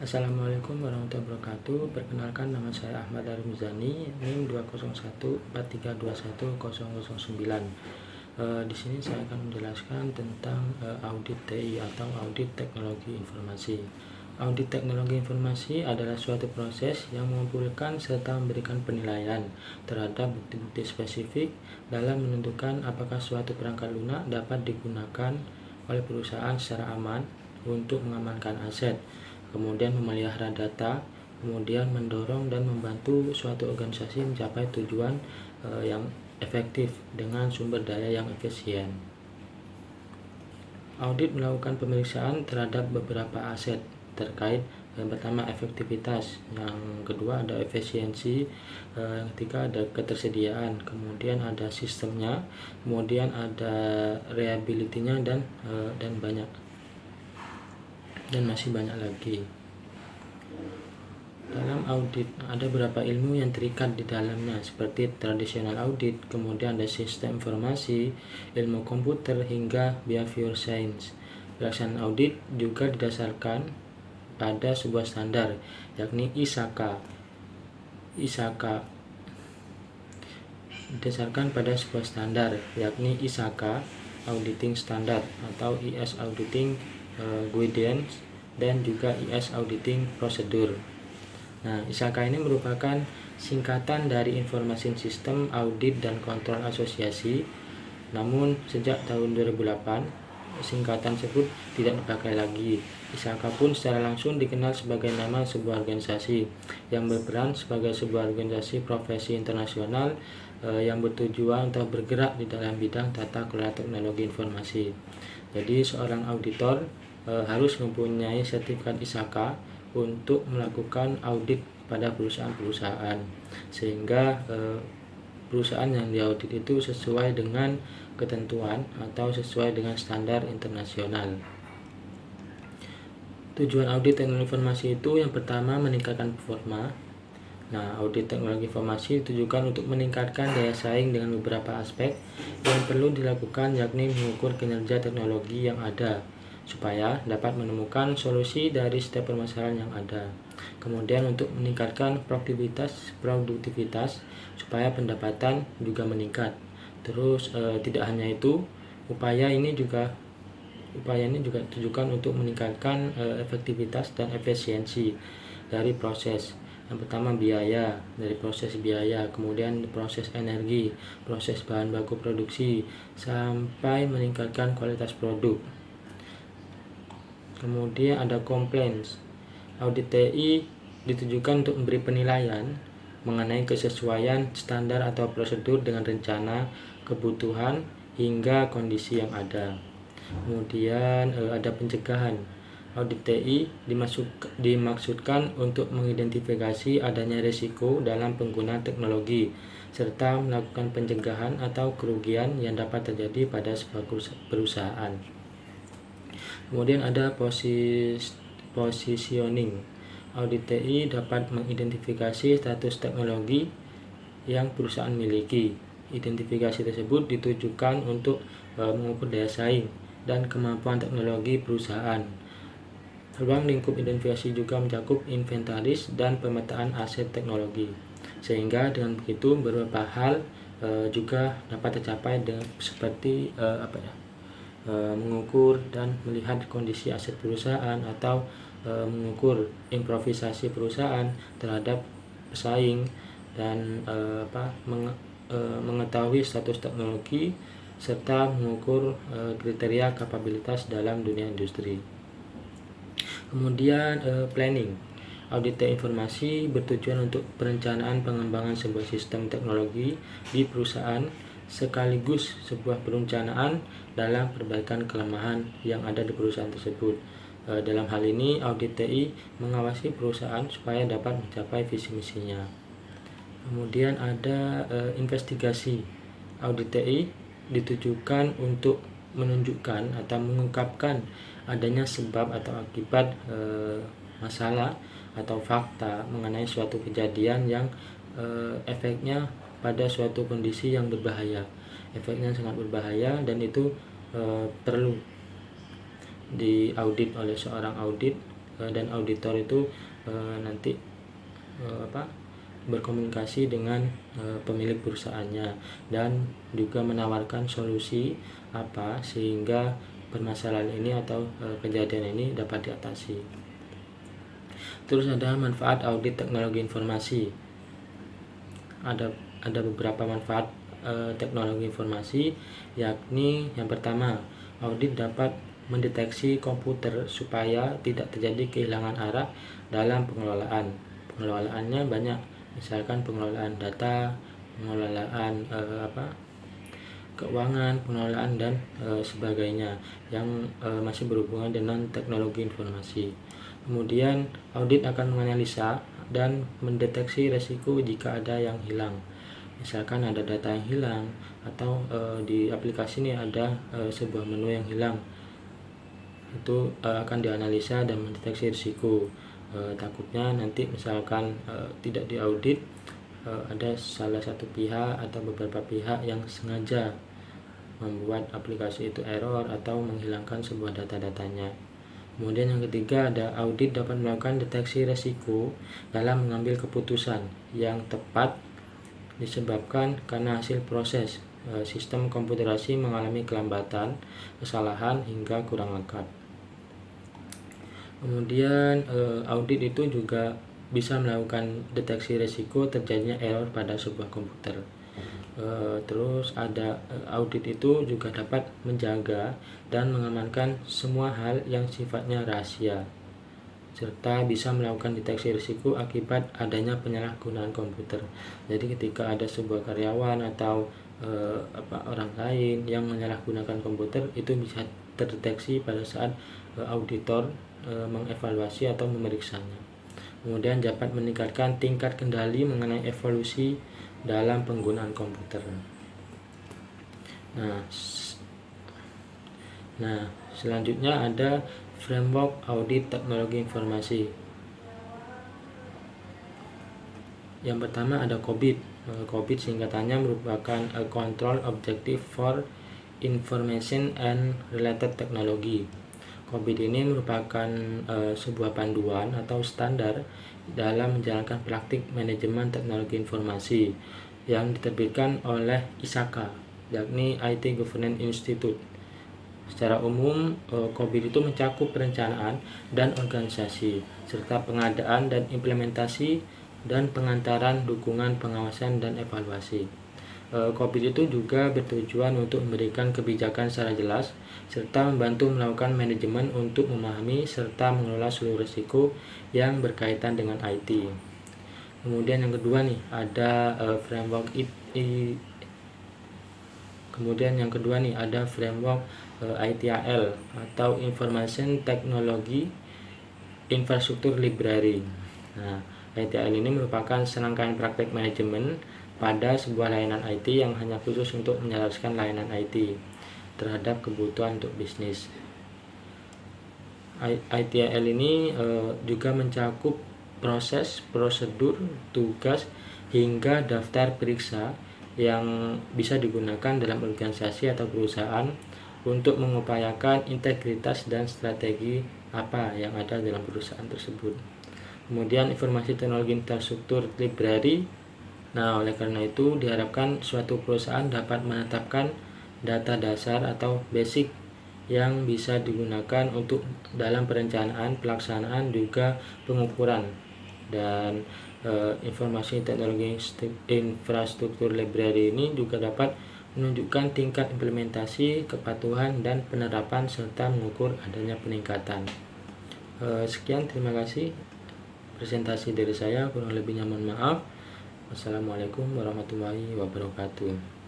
Assalamualaikum warahmatullahi wabarakatuh. Perkenalkan, nama saya Ahmad Armuzani, NIM 20143211009. Di sini saya akan menjelaskan tentang audit TI atau audit teknologi informasi. Audit teknologi informasi adalah suatu proses yang mengumpulkan serta memberikan penilaian terhadap bukti-bukti spesifik dalam menentukan apakah suatu perangkat lunak dapat digunakan oleh perusahaan secara aman untuk mengamankan aset, kemudian memelihara data, kemudian mendorong dan membantu suatu organisasi mencapai tujuan yang efektif dengan sumber daya yang efisien. Audit melakukan pemeriksaan terhadap beberapa aset terkait yang pertama efektivitas, yang kedua ada efisiensi, yang ketiga ada ketersediaan, kemudian ada sistemnya, kemudian ada reliability-nya dan banyak dan masih banyak lagi. Dalam audit ada beberapa ilmu yang terikat di dalamnya, seperti traditional audit, kemudian ada sistem informasi, ilmu komputer, hingga behavior science. Pelaksanaan audit juga didasarkan pada sebuah standar, yakni ISAKA. Didasarkan pada sebuah standar, yakni ISAKA Auditing Standard atau IS Auditing Guidance dan juga IS Auditing Procedure. Nah, ISAKA ini merupakan singkatan dari Information System Audit dan Kontrol Asosiasi. Namun sejak tahun 2008 singkatan tersebut tidak dipakai lagi. ISAKA pun secara langsung dikenal sebagai nama sebuah organisasi yang berperan sebagai sebuah organisasi profesi internasional yang bertujuan untuk bergerak di dalam bidang tata kelola teknologi informasi. Jadi seorang auditor harus mempunyai sertifikat ISAKA untuk melakukan audit pada perusahaan-perusahaan, sehingga perusahaan yang diaudit itu sesuai dengan ketentuan atau sesuai dengan standar internasional. Tujuan audit teknologi informasi itu yang pertama meningkatkan performa. Nah, audit teknologi informasi ditujukan untuk meningkatkan daya saing dengan beberapa aspek yang perlu dilakukan, yakni mengukur kinerja teknologi yang ada supaya dapat menemukan solusi dari setiap permasalahan yang ada. Kemudian untuk meningkatkan produktivitas supaya pendapatan juga meningkat. Terus tidak hanya itu, upaya ini juga ditujukan untuk meningkatkan efektivitas dan efisiensi dari proses. Yang pertama dari proses biaya, kemudian proses energi, proses bahan baku produksi, sampai meningkatkan kualitas produk. Kemudian ada compliance. Audit TI ditujukan untuk memberi penilaian mengenai kesesuaian standar atau prosedur dengan rencana, kebutuhan, hingga kondisi yang ada. Kemudian ada pencegahan. Audit TI dimaksudkan untuk mengidentifikasi adanya risiko dalam penggunaan teknologi serta melakukan pencegahan atau kerugian yang dapat terjadi pada sebuah perusahaan. Kemudian ada positioning. Audit TI dapat mengidentifikasi status teknologi yang perusahaan miliki. Identifikasi tersebut ditujukan untuk mengukur daya saing dan kemampuan teknologi perusahaan. Ruang lingkup identifikasi juga mencakup inventaris dan pemetaan aset teknologi, sehingga dengan begitu beberapa hal juga dapat tercapai seperti mengukur dan melihat kondisi aset perusahaan atau mengukur improvisasi perusahaan terhadap pesaing dan mengetahui status teknologi serta mengukur kriteria kapabilitas dalam dunia industri. Kemudian planning. Audit informasi bertujuan untuk perencanaan pengembangan sebuah sistem teknologi di perusahaan sekaligus sebuah perencanaan dalam perbaikan kelemahan yang ada di perusahaan tersebut. Dalam hal ini, audit TI mengawasi perusahaan supaya dapat mencapai visi misinya. Kemudian ada investigasi. Audit TI ditujukan untuk menunjukkan atau mengungkapkan adanya sebab atau akibat masalah atau fakta mengenai suatu kejadian yang efeknya pada suatu kondisi yang berbahaya. Efeknya sangat berbahaya dan itu perlu diaudit oleh seorang audit dan auditor itu nanti berkomunikasi dengan pemilik perusahaannya dan juga menawarkan solusi sehingga permasalahan ini atau kejadian ini dapat diatasi. Terus ada manfaat audit teknologi informasi. Ada beberapa manfaat teknologi informasi, yakni yang pertama, audit dapat mendeteksi komputer supaya tidak terjadi kehilangan arah dalam pengelolaan. Pengelolaannya banyak, misalkan pengelolaan data, pengelolaan keuangan, pengelolaan dan sebagainya yang masih berhubungan dengan teknologi informasi. Kemudian audit akan menganalisa dan mendeteksi resiko jika ada yang hilang. Misalkan ada data yang hilang atau di aplikasi ini ada sebuah menu yang hilang. Itu akan dianalisa dan mendeteksi risiko. Takutnya nanti misalkan tidak diaudit, ada salah satu pihak atau beberapa pihak yang sengaja membuat aplikasi itu error atau menghilangkan sebuah data-datanya. Kemudian yang ketiga, ada audit dapat melakukan deteksi risiko dalam mengambil keputusan yang tepat disebabkan karena hasil proses sistem komputerasi mengalami kelambatan, kesalahan hingga kurang lengkap. Kemudian audit itu juga bisa melakukan deteksi risiko terjadinya error pada sebuah komputer. Terus ada audit itu juga dapat menjaga dan mengamankan semua hal yang sifatnya rahasia, serta bisa melakukan deteksi risiko akibat adanya penyalahgunaan komputer. Jadi ketika ada sebuah karyawan atau orang lain yang menyalahgunakan komputer, itu bisa terdeteksi pada saat auditor mengevaluasi atau memeriksanya. Kemudian dapat meningkatkan tingkat kendali mengenai evolusi dalam penggunaan komputer. Nah, selanjutnya ada framework audit teknologi informasi. Yang pertama ada COBIT. COBIT singkatannya merupakan Control Objective for Information and Related Technology. COBIT ini merupakan sebuah panduan atau standar dalam menjalankan praktik manajemen teknologi informasi yang diterbitkan oleh ISAKA, yakni IT Governance Institute. Secara umum, COBIT itu mencakup perencanaan dan organisasi, serta pengadaan dan implementasi dan pengantaran dukungan pengawasan dan evaluasi. COBIT itu juga bertujuan untuk memberikan kebijakan secara jelas serta membantu melakukan manajemen untuk memahami serta mengelola seluruh risiko yang berkaitan dengan IT. Kemudian yang kedua nih ada framework ITIL atau Information Technology Infrastructure Library. Nah, ITIL ini merupakan serangkaian praktek manajemen pada sebuah layanan IT yang hanya khusus untuk menjelaskan layanan IT terhadap kebutuhan untuk bisnis. ITIL ini juga mencakup proses, prosedur, tugas, hingga daftar periksa yang bisa digunakan dalam organisasi atau perusahaan untuk mengupayakan integritas dan strategi apa yang ada dalam perusahaan tersebut. Kemudian informasi teknologi infrastruktur library. Nah, oleh karena itu diharapkan suatu perusahaan dapat menetapkan data dasar atau basic yang bisa digunakan untuk dalam perencanaan, pelaksanaan, juga pengukuran. Dan informasi teknologi infrastruktur library ini juga dapat menunjukkan tingkat implementasi, kepatuhan, dan penerapan serta mengukur adanya peningkatan. Sekian, terima kasih presentasi dari saya, kurang lebihnya mohon maaf. Wassalamualaikum warahmatullahi wabarakatuh.